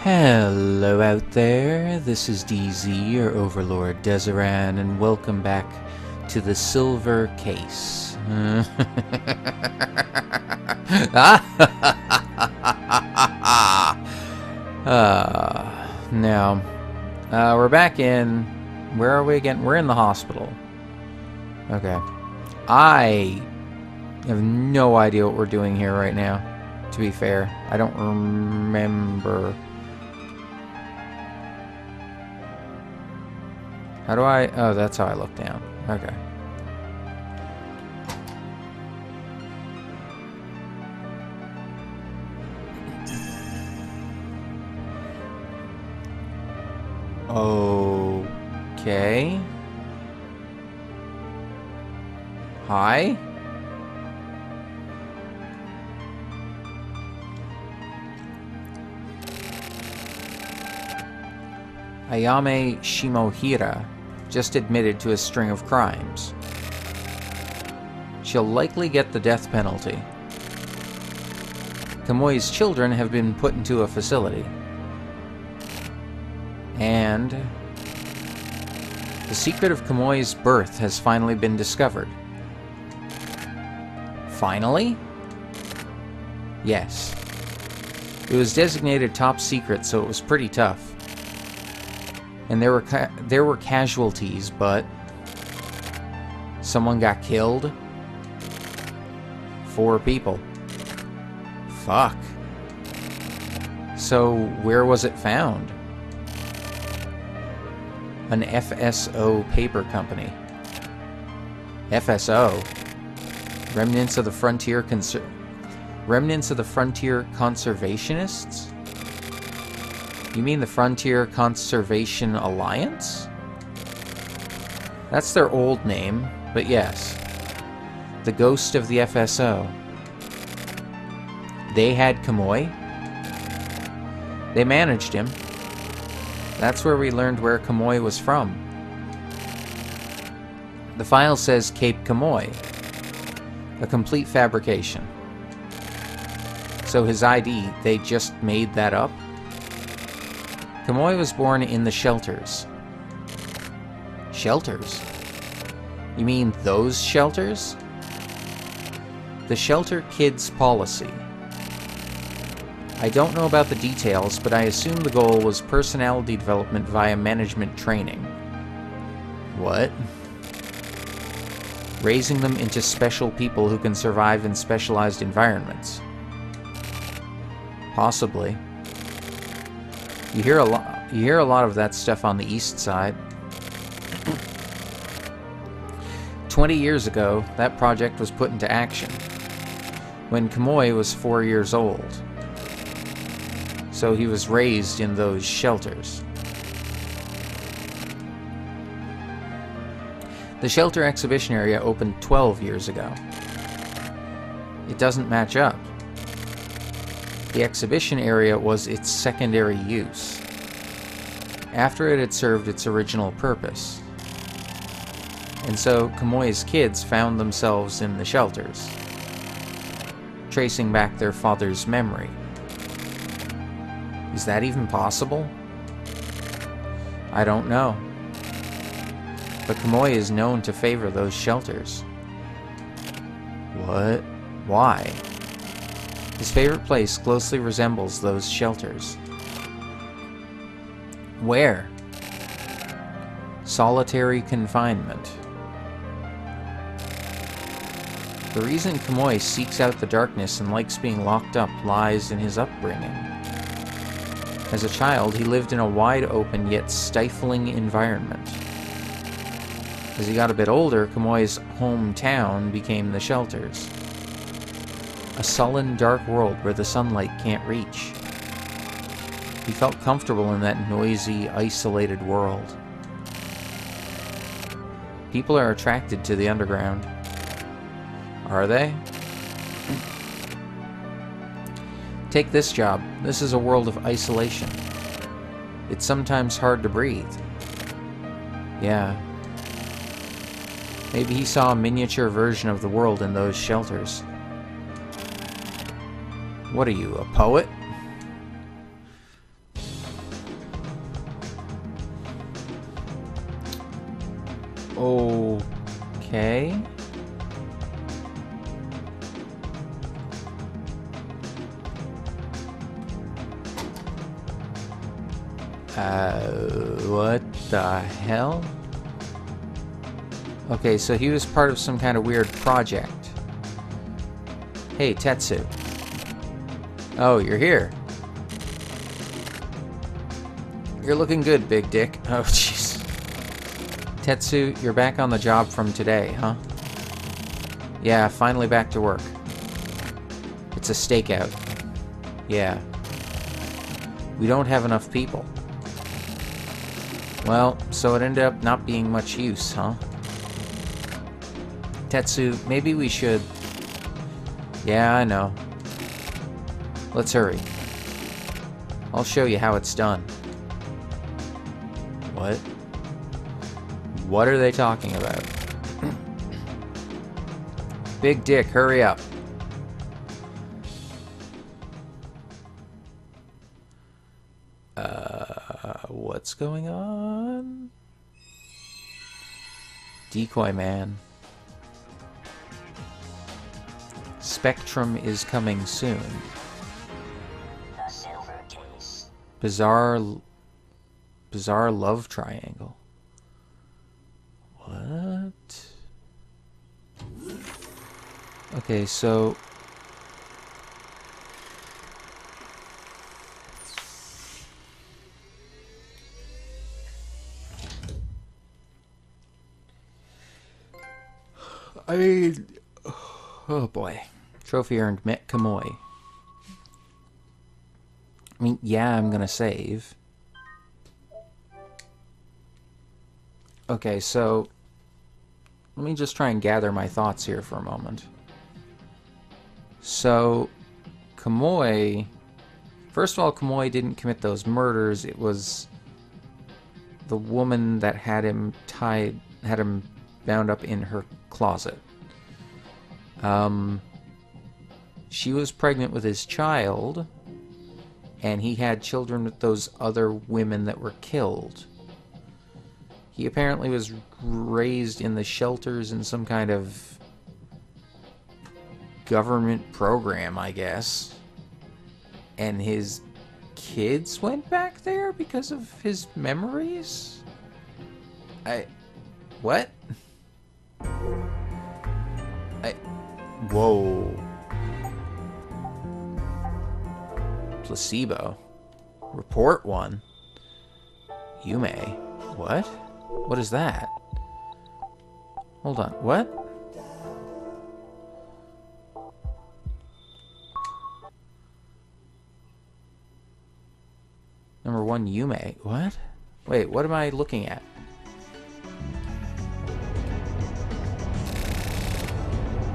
Hello out there, this is DZ, your Overlord Dezeran, and welcome back to the Silver Case. Now, we're back in... Where are we again? We're in the hospital. Okay. I have no idea what we're doing here right now, to be fair. I don't remember... How do I... Oh, that's how I look down. Okay. Okay. Hi? Ayame Shimohira just admitted to a string of crimes. She'll likely get the death penalty. Kamui's children have been put into a facility. And the secret of Kamui's birth has finally been discovered. Finally? Yes. It was designated top secret, so it was pretty tough. And there were casualties, but someone got killed. 4 people. Fuck. So where was it found? An FSO paper company. FSO. Remnants of the Frontier Conservationists? You mean the Frontier Conservation Alliance? That's their old name, but yes. The ghost of the FSO. They had Kamui. They managed him. That's where we learned where Kamui was from. The file says Cape Kamui. A complete fabrication. So his ID, they just made that up? Kamui was born in the shelters. Shelters? You mean those shelters? The Shelter Kids Policy. I don't know about the details, but I assume the goal was personality development via management training. What? Raising them into special people who can survive in specialized environments. Possibly. You hear a lot of that stuff on the east side. 20 years ago, that project was put into action, when Kamui was 4 years old. So he was raised in those shelters. The shelter exhibition area opened 12 years ago. It doesn't match up. The exhibition area was its secondary use, after it had served its original purpose. And so Kamui's kids found themselves in the shelters, tracing back their father's memory. Is that even possible? I don't know. But Kamui is known to favor those shelters. What? Why? His favorite place closely resembles those shelters. Where? Solitary confinement. The reason Kamui seeks out the darkness and likes being locked up lies in his upbringing. As a child, he lived in a wide-open yet stifling environment. As he got a bit older, Kamui's hometown became the shelters. A sullen, dark world where the sunlight can't reach. He felt comfortable in that noisy, isolated world. People are attracted to the underground. Are they? Take this job. This is a world of isolation. It's sometimes hard to breathe. Yeah. Maybe he saw a miniature version of the world in those shelters. What are you, a poet? Okay. What the hell? Okay, so he was part of some kind of weird project. Hey, Tetsu. Oh, you're here. You're looking good, big dick. Oh, jeez. Tetsu, you're back on the job from today, huh? Yeah, finally back to work. It's a stakeout. Yeah. We don't have enough people. Well, so it ended up not being much use, huh? Tetsu, maybe we should... Yeah, I know. Let's hurry. I'll show you how it's done. What? What are they talking about? Big dick, hurry up. What's going on? Decoy man. Spectrum is coming soon. Bizarre love triangle. What? Okay, so... I mean... Oh boy. Trophy earned, met Kamoi. I mean, yeah, I'm gonna save. Okay, so... Let me just try and gather my thoughts here for a moment. So... Kamoi... First of all, Kamoi didn't commit those murders. It was... the woman that had him bound up in her closet. She was pregnant with his child, and he had children with those other women that were killed. He apparently was raised in the shelters in some kind of government program, I guess. And his kids went back there because of his memories? What? Whoa. Placebo. Report 1. Yume. What? What is that? Hold on. What? Number 1, Yume. What? Wait, what am I looking at?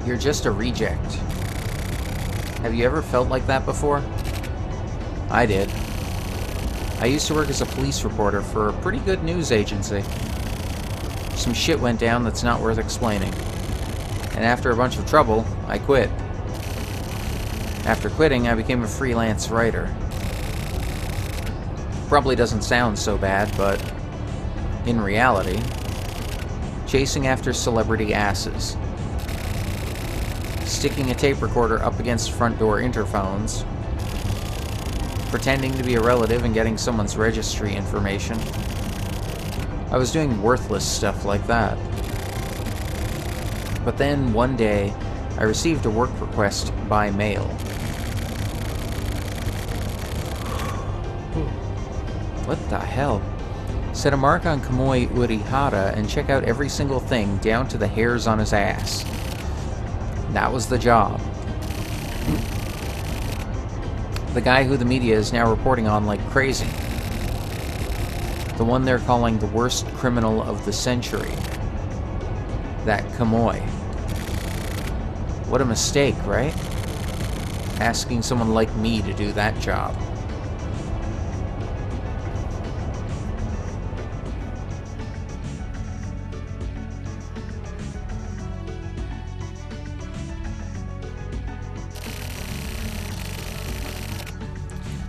You're just a reject. Have you ever felt like that before? I did. I used to work as a police reporter for a pretty good news agency. Some shit went down that's not worth explaining. And after a bunch of trouble, I quit. After quitting, I became a freelance writer. Probably doesn't sound so bad, but in reality, chasing after celebrity asses. Sticking a tape recorder up against front door interphones, pretending to be a relative and getting someone's registry information. I was doing worthless stuff like that. But then, one day, I received a work request by mail. What the hell? Set a mark on Kamoi Urihara and check out every single thing, down to the hairs on his ass. That was the job. The guy who the media is now reporting on like crazy. The one they're calling the worst criminal of the century. That Kamoi. What a mistake, right? Asking someone like me to do that job.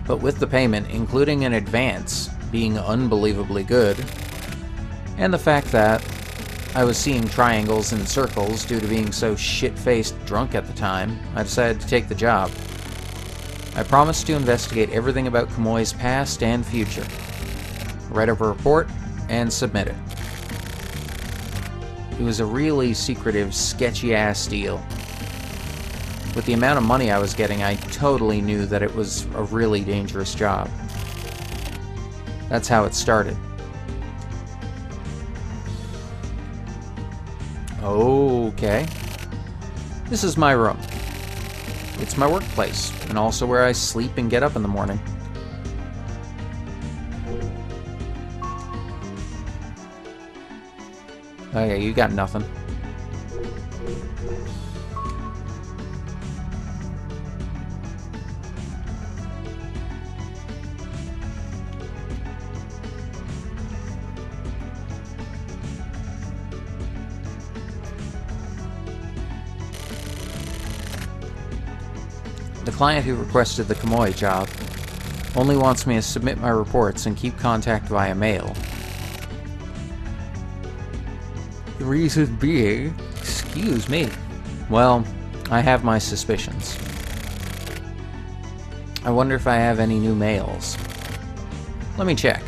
But with the payment, including an advance, being unbelievably good, and the fact that I was seeing triangles and circles due to being so shit-faced drunk at the time, I decided to take the job. I promised to investigate everything about Kamoi's past and future, write up a report, and submit it. It was a really secretive, sketchy-ass deal. With the amount of money I was getting, I totally knew that it was a really dangerous job. That's how it started. Okay. This is my room. It's my workplace, and also where I sleep and get up in the morning. Okay, you got nothing. The client who requested the Kamoi job only wants me to submit my reports and keep contact via mail. The reason being, excuse me, well, I have my suspicions. I wonder if I have any new mails. Let me check.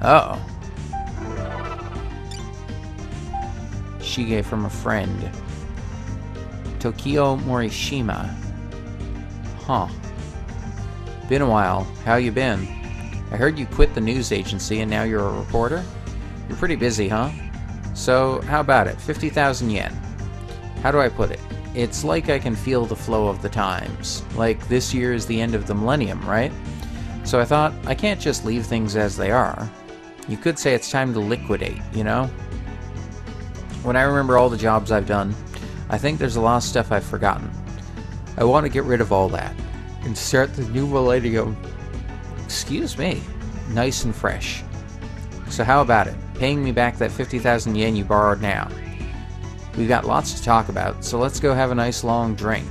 Uh-oh. Shige from a friend. Tokyo Morishima. Huh. Been a while. How you been? I heard you quit the news agency and now you're a reporter? You're pretty busy, huh? So, how about it? 50,000 yen. How do I put it? It's like I can feel the flow of the times. Like, this year is the end of the millennium, right? So I thought, I can't just leave things as they are. You could say it's time to liquidate, you know? When I remember all the jobs I've done, I think there's a lot of stuff I've forgotten. I want to get rid of all that and start the new millennium, excuse me, nice and fresh. So how about it? Paying me back that 50,000 yen you borrowed now. We've got lots to talk about, so let's go have a nice long drink.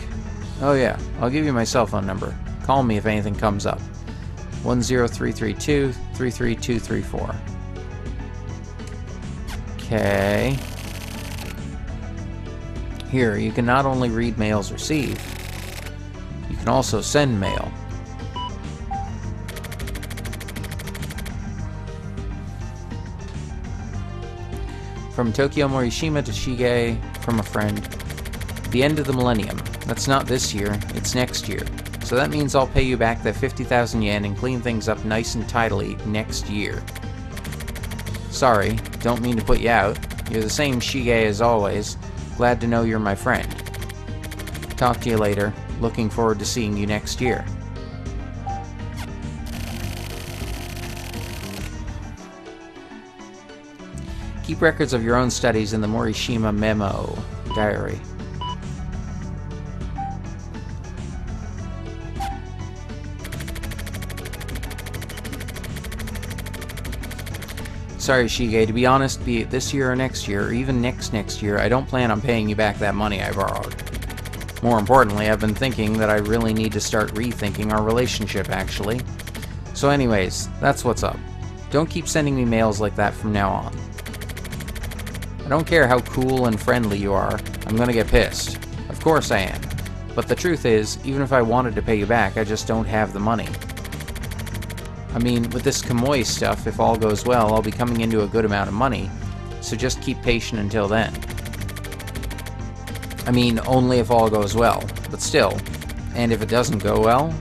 Oh yeah, I'll give you my cell phone number. Call me if anything comes up. 10332-33234. Okay. Here, you can not only read mails received, you can also send mail. From Tokyo Morishima to Shige, from a friend. The end of the millennium. That's not this year, it's next year. So that means I'll pay you back that 50,000 yen and clean things up nice and tidily next year. Sorry, don't mean to put you out. You're the same Shige as always. Glad to know you're my friend. Talk to you later. Looking forward to seeing you next year. Keep records of your own studies in the Morishima Memo Diary. Sorry, Shige, to be honest, be it this year or next year, or even next year, I don't plan on paying you back that money I borrowed. More importantly, I've been thinking that I really need to start rethinking our relationship, actually. So anyways, that's what's up. Don't keep sending me mails like that from now on. I don't care how cool and friendly you are, I'm gonna get pissed. Of course I am. But the truth is, even if I wanted to pay you back, I just don't have the money. I mean, with this Kamoi stuff, if all goes well, I'll be coming into a good amount of money, so just keep patient until then. I mean, only if all goes well, but still. And if it doesn't go well,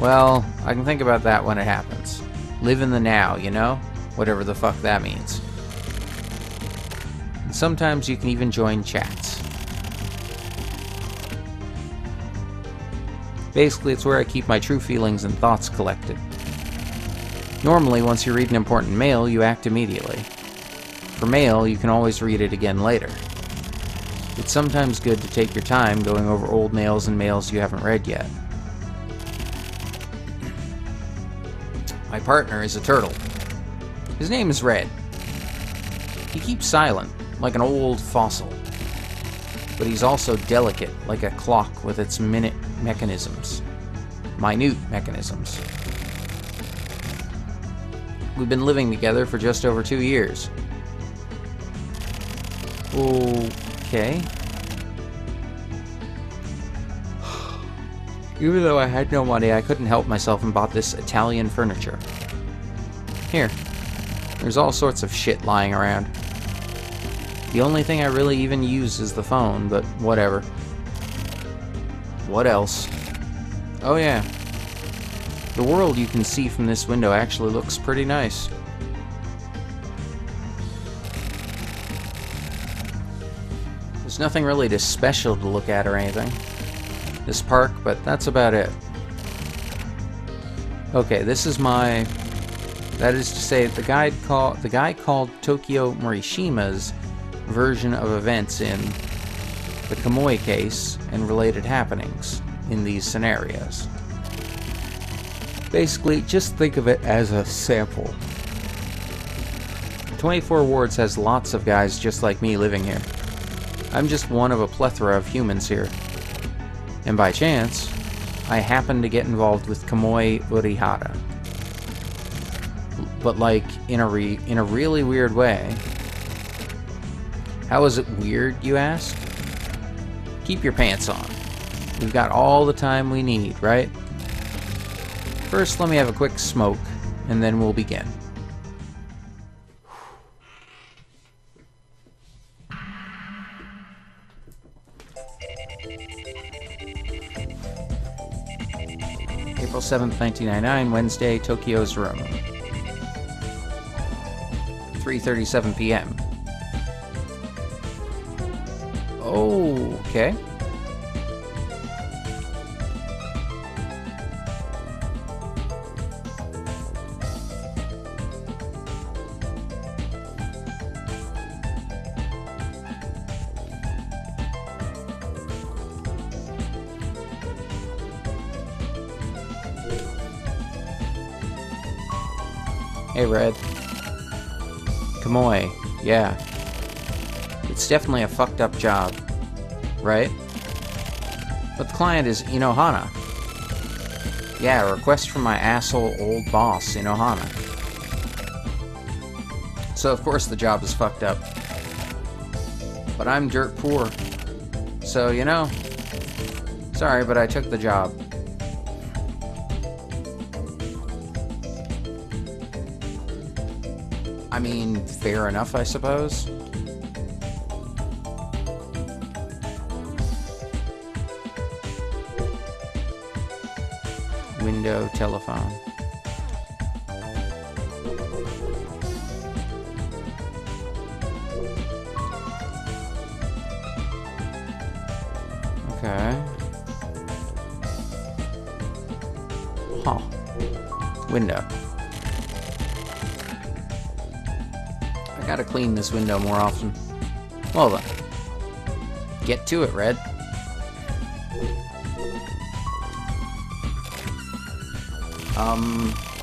well, I can think about that when it happens. Live in the now, you know? Whatever the fuck that means. And sometimes you can even join chats. Basically, it's where I keep my true feelings and thoughts collected. Normally, once you read an important mail, you act immediately. For mail, you can always read it again later. It's sometimes good to take your time going over old mails and mails you haven't read yet. My partner is a turtle. His name is Red. He keeps silent, like an old fossil. But he's also delicate, like a clock with its minute mechanisms. Minute mechanisms. We've been living together for just over 2 years. Okay. Even though I had no money, I couldn't help myself and bought this Italian furniture. Here. There's all sorts of shit lying around. The only thing I really even use is the phone, but whatever. What else? Oh yeah. The world you can see from this window actually looks pretty nice. There's nothing really too special to look at or anything. This park, but that's about it. Okay, this is my... That is to say, the guy called Tokyo Morishima's version of events in the Kamui case and related happenings in these scenarios. Basically, just think of it as a sample. 24 Wards has lots of guys just like me living here. I'm just one of a plethora of humans here. And by chance, I happen to get involved with Kamui Urihara. But like, in a really weird way. How is it weird, you ask? Keep your pants on. We've got all the time we need, right? First, let me have a quick smoke, and then we'll begin. April 7th, 1999, Wednesday, Tokyo's room. 3:37 p.m. Okay. Hey, Red. Kamui, yeah. It's definitely a fucked up job, right? But the client is Inohana. Yeah, a request from my asshole old boss, Inohana. So of course the job is fucked up. But I'm dirt poor. So, you know, sorry, but I took the job. I mean, fair enough, I suppose. Window, telephone. Okay. Huh. Window. I gotta clean this window more often. Well then. Get to it, Red.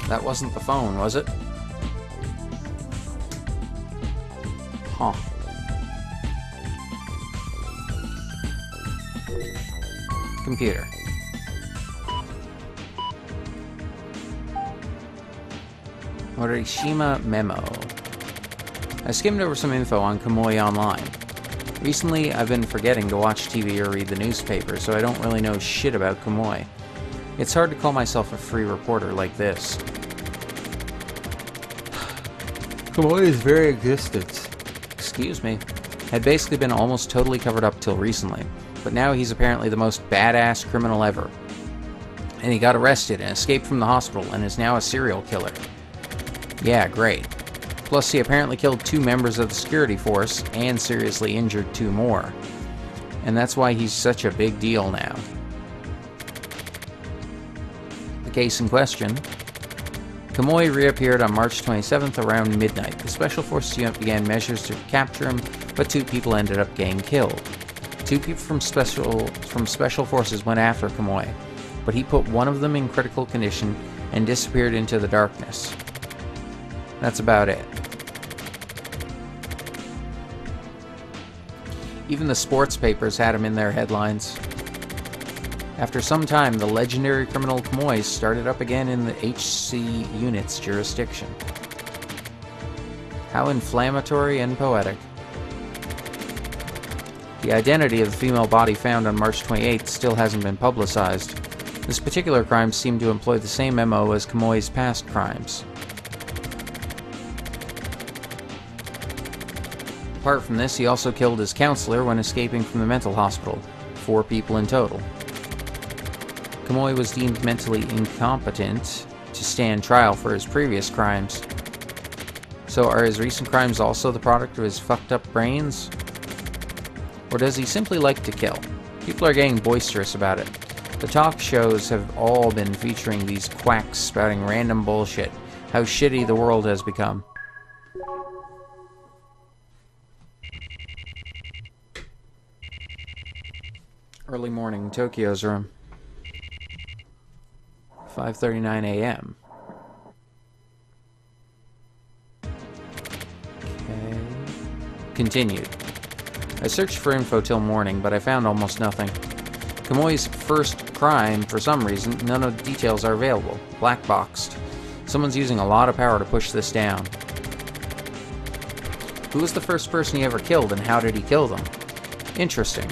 That wasn't the phone, was it? Huh. Computer. Morishima memo. I skimmed over some info on Kamui online. Recently, I've been forgetting to watch TV or read the newspaper, so I don't really know shit about Kamui. It's hard to call myself a free reporter like this. Kamui's very existence, excuse me, had basically been almost totally covered up till recently, but now he's apparently the most badass criminal ever. And he got arrested and escaped from the hospital and is now a serial killer. Yeah, great. Plus, he apparently killed 2 members of the security force and seriously injured 2 more. And that's why he's such a big deal now. The case in question. Kamui reappeared on March 27th around midnight. The Special Forces unit began measures to capture him, but 2 people ended up getting killed. 2 people from Special Forces went after Kamui, but he put one of them in critical condition and disappeared into the darkness. That's about it. Even the sports papers had him in their headlines. After some time, the legendary criminal Kamui started up again in the HC unit's jurisdiction. How inflammatory and poetic. The identity of the female body found on March 28th still hasn't been publicized. This particular crime seemed to employ the same MO as Kamoi's past crimes. Apart from this, he also killed his counselor when escaping from the mental hospital. 4 people in total. Kamoi was deemed mentally incompetent to stand trial for his previous crimes. So are his recent crimes also the product of his fucked up brains? Or does he simply like to kill? People are getting boisterous about it. The talk shows have all been featuring these quacks spouting random bullshit. How shitty the world has become. Early morning, Tokyo's room. 5:39 a.m. Okay. Continued. I searched for info till morning, but I found almost nothing. Kamoi's first crime, for some reason, none of the details are available. Black boxed. Someone's using a lot of power to push this down. Who was the first person he ever killed, and how did he kill them? Interesting.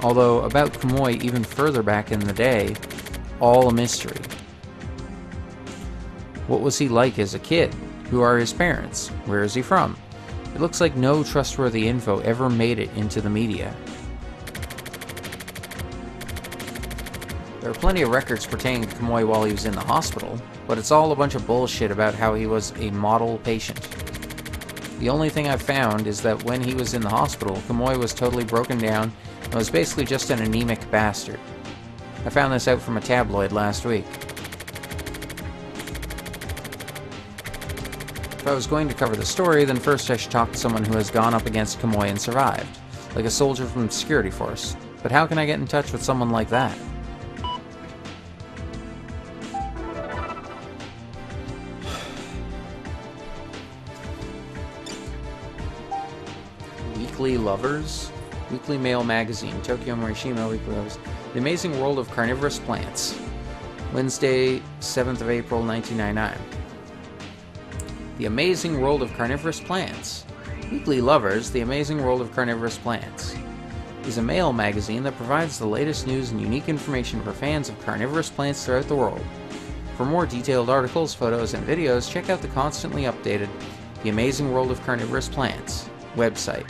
Although, about Kamoi even further back in the day, all a mystery. What was he like as a kid? Who are his parents? Where is he from? It looks like no trustworthy info ever made it into the media. There are plenty of records pertaining to Kamoi while he was in the hospital, but it's all a bunch of bullshit about how he was a model patient. The only thing I've found is that when he was in the hospital, Kamoi was totally broken down and was basically just an anemic bastard. I found this out from a tabloid last week. If I was going to cover the story, then first I should talk to someone who has gone up against Kamoi and survived, like a soldier from the security force. But how can I get in touch with someone like that? Weekly Lovers? Weekly Mail Magazine, Tokyo Morishima Weekly Lovers. The Amazing World of Carnivorous Plants. Wednesday, 7th of April, 1999. The Amazing World of Carnivorous Plants. Weekly Lovers, The Amazing World of Carnivorous Plants, is a mail magazine that provides the latest news and unique information for fans of carnivorous plants throughout the world. For more detailed articles, photos, and videos, check out the constantly updated The Amazing World of Carnivorous Plants website.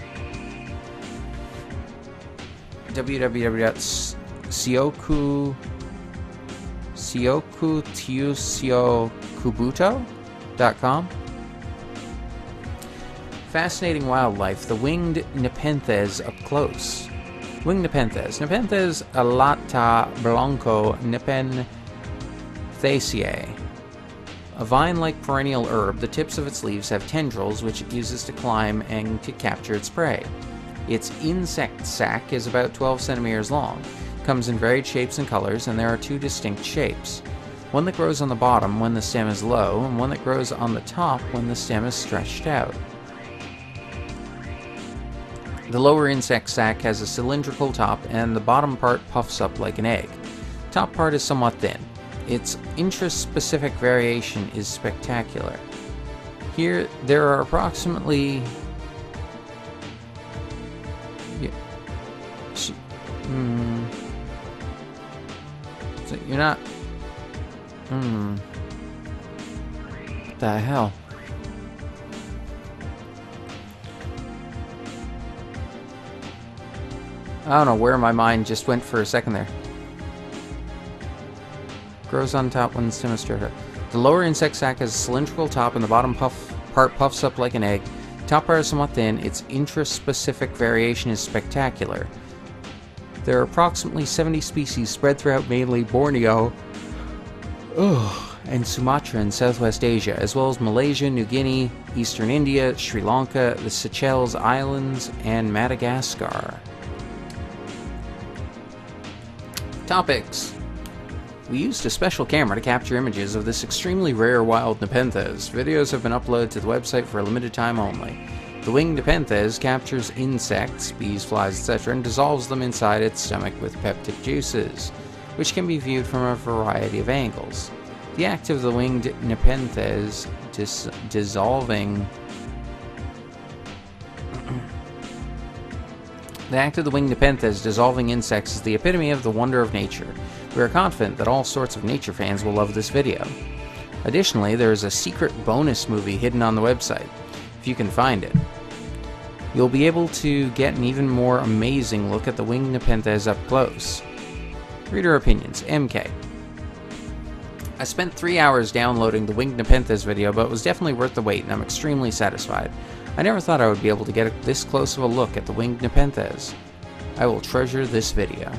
www.siokutyusiokubuto.com. Fascinating wildlife, the winged nepenthes up close. Winged nepenthes. Nepenthes alata blanco nepenthaceae. A vine-like perennial herb, the tips of its leaves have tendrils which it uses to climb and to capture its prey. Its insect sac is about 12 centimeters long, comes in varied shapes and colors, and there are 2 distinct shapes. One that grows on the bottom when the stem is low, and one that grows on the top when the stem is stretched out. The lower insect sac has a cylindrical top, and the bottom part puffs up like an egg. The top part is somewhat thin. Its interspecific variation is spectacular. Here, there are approximately... So you're not... What the hell? I don't know where my mind just went for a second there. Grows on top when the stem is stretched out. The lower insect sac has a cylindrical top and the bottom part puffs up like an egg. The top part is somewhat thin. Its intraspecific variation is spectacular. There are approximately 70 species spread throughout mainly Borneo and Sumatra in Southwest Asia, as well as Malaysia, New Guinea, Eastern India, Sri Lanka, the Seychelles Islands, and Madagascar. Topics. We used a special camera to capture images of this extremely rare wild nepenthes. Videos have been uploaded to the website for a limited time only. The winged nepenthes captures insects, bees, flies, etc., and dissolves them inside its stomach with peptic juices, which can be viewed from a variety of angles. The act of the winged nepenthes dissolving The act of the winged nepenthes dissolving insects is the epitome of the wonder of nature. We are confident that all sorts of nature fans will love this video. Additionally, there is a secret bonus movie hidden on the website, if you can find it. You'll be able to get an even more amazing look at the winged nepenthes up close. Reader opinions, MK. I spent 3 hours downloading the winged nepenthes video, but it was definitely worth the wait, and I'm extremely satisfied. I never thought I would be able to get this close of a look at the winged nepenthes. I will treasure this video.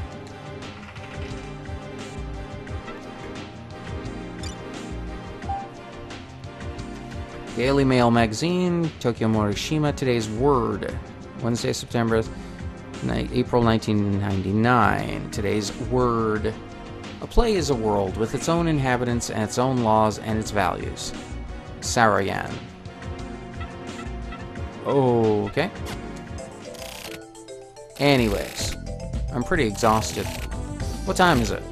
Daily Mail Magazine, Tokyo Morishima, today's word. Wednesday, April 1999. Today's word. A play is a world with its own inhabitants and its own laws and its values. Saroyan. Okay. Anyways, I'm pretty exhausted. What time is it?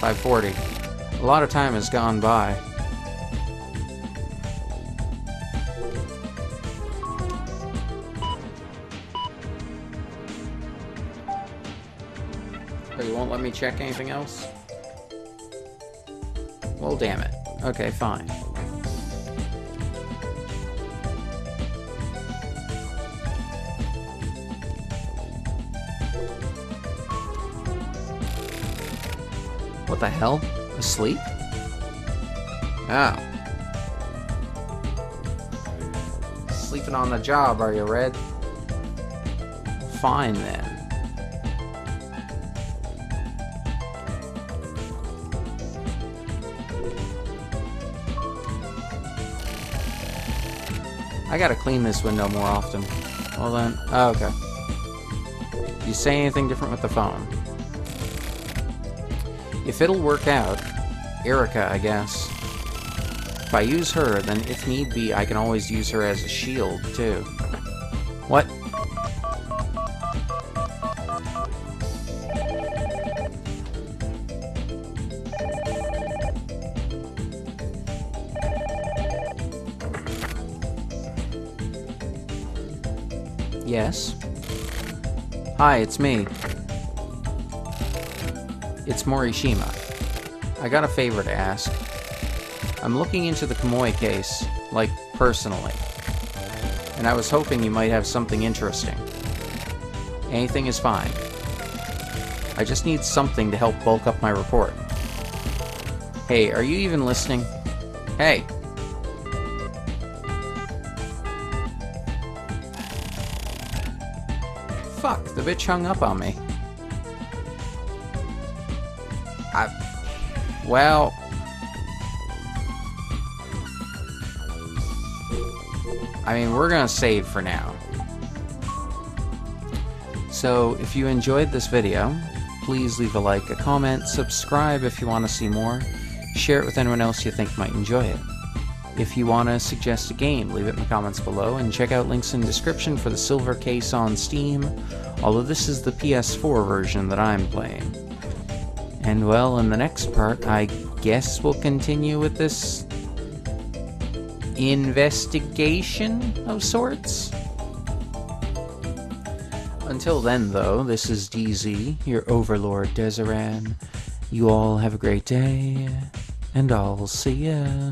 5:40. A lot of time has gone by. Oh, you won't let me check anything else? Well, damn it. Okay, fine. What the hell? Asleep? Oh. Sleeping on the job, are you, Red? Fine, then. I gotta clean this window more often. Well then, oh, okay. You say anything different with the phone? If it'll work out, Erica, I guess. If I use her, then if need be, I can always use her as a shield, too. What? Yes? Hi, it's me. It's Morishima. I got a favor to ask. I'm looking into the Kamui case, like, personally. And I was hoping you might have something interesting. Anything is fine. I just need something to help bulk up my report. Hey, are you even listening? Hey! Fuck, the bitch hung up on me. Well... I mean, we're gonna save for now. So, if you enjoyed this video, please leave a like, a comment, subscribe if you want to see more, share it with anyone else you think might enjoy it. If you want to suggest a game, leave it in the comments below, and check out links in the description for the silver case on Steam, although this is the PS4 version that I'm playing. And well, in the next part, I guess we'll continue with this investigation of sorts? Until then, though, this is DZ, your Overlord Deseran. You all have a great day, and I'll see ya.